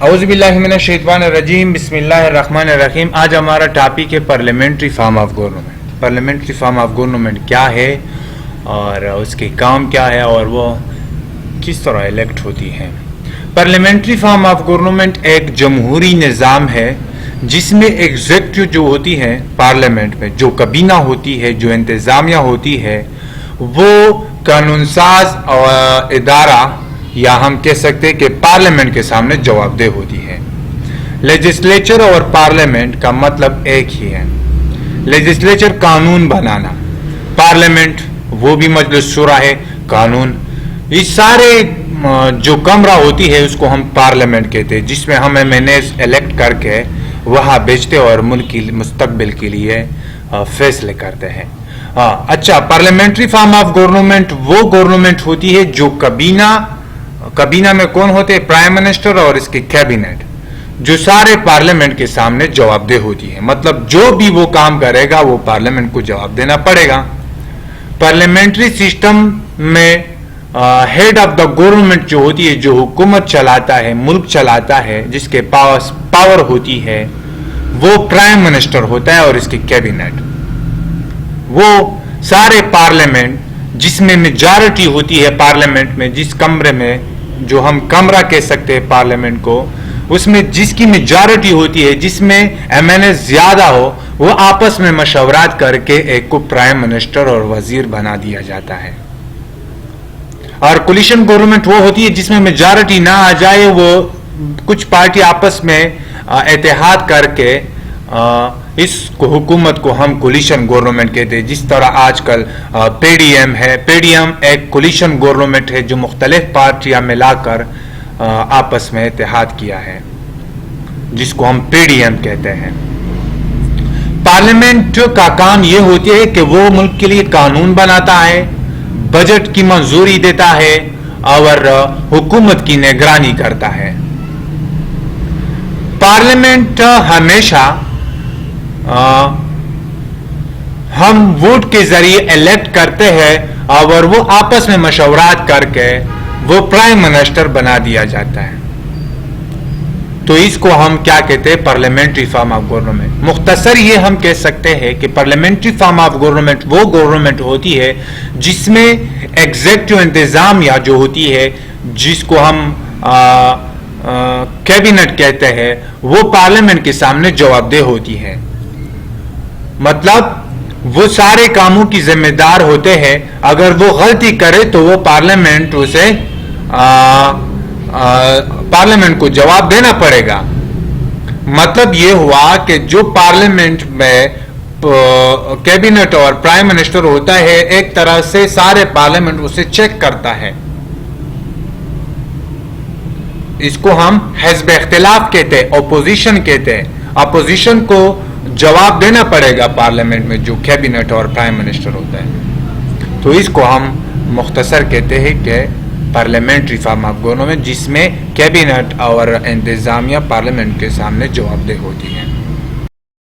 اعوذ باللہ من الشیطان الرجیم، بسم اللہ الرحمن الرحیم۔ آج ہمارا ٹاپک ہے parliamentary form of government. Parliamentary form of government کیا ہے اور اس کے کام کیا ہے اور وہ کس طرح الیکٹ ہوتی ہے۔ پارلیمنٹری فارم آف گورنمنٹ ایک جمہوری نظام ہے جس میں ایگزیکٹو جو ہوتی ہے پارلیمنٹ میں، جو کابینہ ہوتی ہے، جو انتظامیہ ہوتی ہے، وہ قانون ساز ادارہ یا ہم کہہ سکتے ہیں کہ پارلیمنٹ کے سامنے جواب دہ ہوتی ہے۔ لیجسلیچر اور پارلیمنٹ کا مطلب ایک ہی ہے۔ لیجسلیچر قانون بنانا، پارلیمنٹ وہ بھی مجلس شورا ہے، قانون، یہ سارے جو کمرہ ہوتی ہے اس کو ہم پارلیمنٹ کہتے ہیں، جس میں ہم ایم این ایز الیکٹ کر کے وہاں بیچتے اور ملک کی مستقبل کے لیے فیصلے کرتے ہیں۔ اچھا، پارلیمنٹری فارم آف گورنمنٹ وہ گورنمنٹ ہوتی ہے جو کابینہ میں کون ہوتے ہیں؟ پرائم منسٹر اور اس کی کیبنٹ، جو سارے پارلیمنٹ کے سامنے جواب دہ ہوتی ہے۔ مطلب جو بھی وہ کام کرے گا وہ پارلیمنٹ کو جواب دینا پڑے گا۔ پارلیمنٹری سسٹم میں ہیڈ آف دا گورنمنٹ جو ہوتی ہے، جو حکومت چلاتا ہے، ملک چلاتا ہے، جس کے پاس پاور ہوتی ہے، وہ پرائم منسٹر ہوتا ہے اور اس کی کیبنٹ۔ وہ سارے پارلیمنٹ جس میں میجارٹی ہوتی ہے، پارلیمنٹ میں جس کمرے میں، جو ہم کمرہ کہہ سکتے ہیں پارلیمنٹ کو، اس میں جس کی میجارٹی ہوتی ہے، جس میں ایم این اے زیادہ ہو، وہ آپس میں مشاورات کر کے ایک کو پرائم منسٹر اور وزیر بنا دیا جاتا ہے۔ اور کولیشن گورنمنٹ وہ ہوتی ہے جس میں میجارٹی نہ آ جائے، وہ کچھ پارٹی آپس میں اتحاد کر کے اس حکومت کو ہم کولیشن گورنمنٹ کہتے ہیں۔ جس طرح آج کل پی ڈی ایم ہے، پی ڈی ایم ایک کولیشن گورنمنٹ ہے جو مختلف پارٹیاں ملا کر آپس میں اتحاد کیا ہے، جس کو ہم پی ڈی ایم کہتے ہیں۔ پارلیمنٹ کا کام یہ ہوتی ہے کہ وہ ملک کے لیے قانون بناتا ہے، بجٹ کی منظوری دیتا ہے اور حکومت کی نگرانی کرتا ہے۔ پارلیمنٹ ہمیشہ ہم ووٹ کے ذریعے الیکٹ کرتے ہیں اور وہ آپس میں مشاورات کر کے وہ پرائم منسٹر بنا دیا جاتا ہے۔ تو اس کو ہم کیا کہتے ہیں؟ Parliamentary form of government. مختصر یہ ہم کہہ سکتے ہیں کہ پارلیمنٹری فارم آف گورنمنٹ وہ گورنمنٹ ہوتی ہے جس میں ایگزیکٹو انتظامیہ جو ہوتی ہے، جس کو ہم کیبنٹ کہتے ہیں، وہ پارلیمنٹ کے سامنے جواب دہ ہوتی ہے۔ مطلب وہ سارے کاموں کی ذمہ دار ہوتے ہیں، اگر وہ غلطی کرے تو وہ پارلیمنٹ اسے پارلیمنٹ کو جواب دینا پڑے گا۔ مطلب یہ ہوا کہ جو پارلیمنٹ میں کیبنٹ اور پرائم منسٹر ہوتا ہے، ایک طرح سے سارے پارلیمنٹ اسے چیک کرتا ہے۔ اس کو ہم حزب اختلاف کہتے ہیں، اپوزیشن کہتے ہیں۔ اپوزیشن کو جواب دینا پڑے گا پارلیمنٹ میں جو کیبنٹ اور پرائم منسٹر ہوتا ہے۔ تو اس کو ہم مختصر کہتے ہیں کہ پارلیمنٹری فارم آف گورنمنٹ، جس میں کیبنٹ اور انتظامیہ پارلیمنٹ کے سامنے جواب دہ ہوتی ہے۔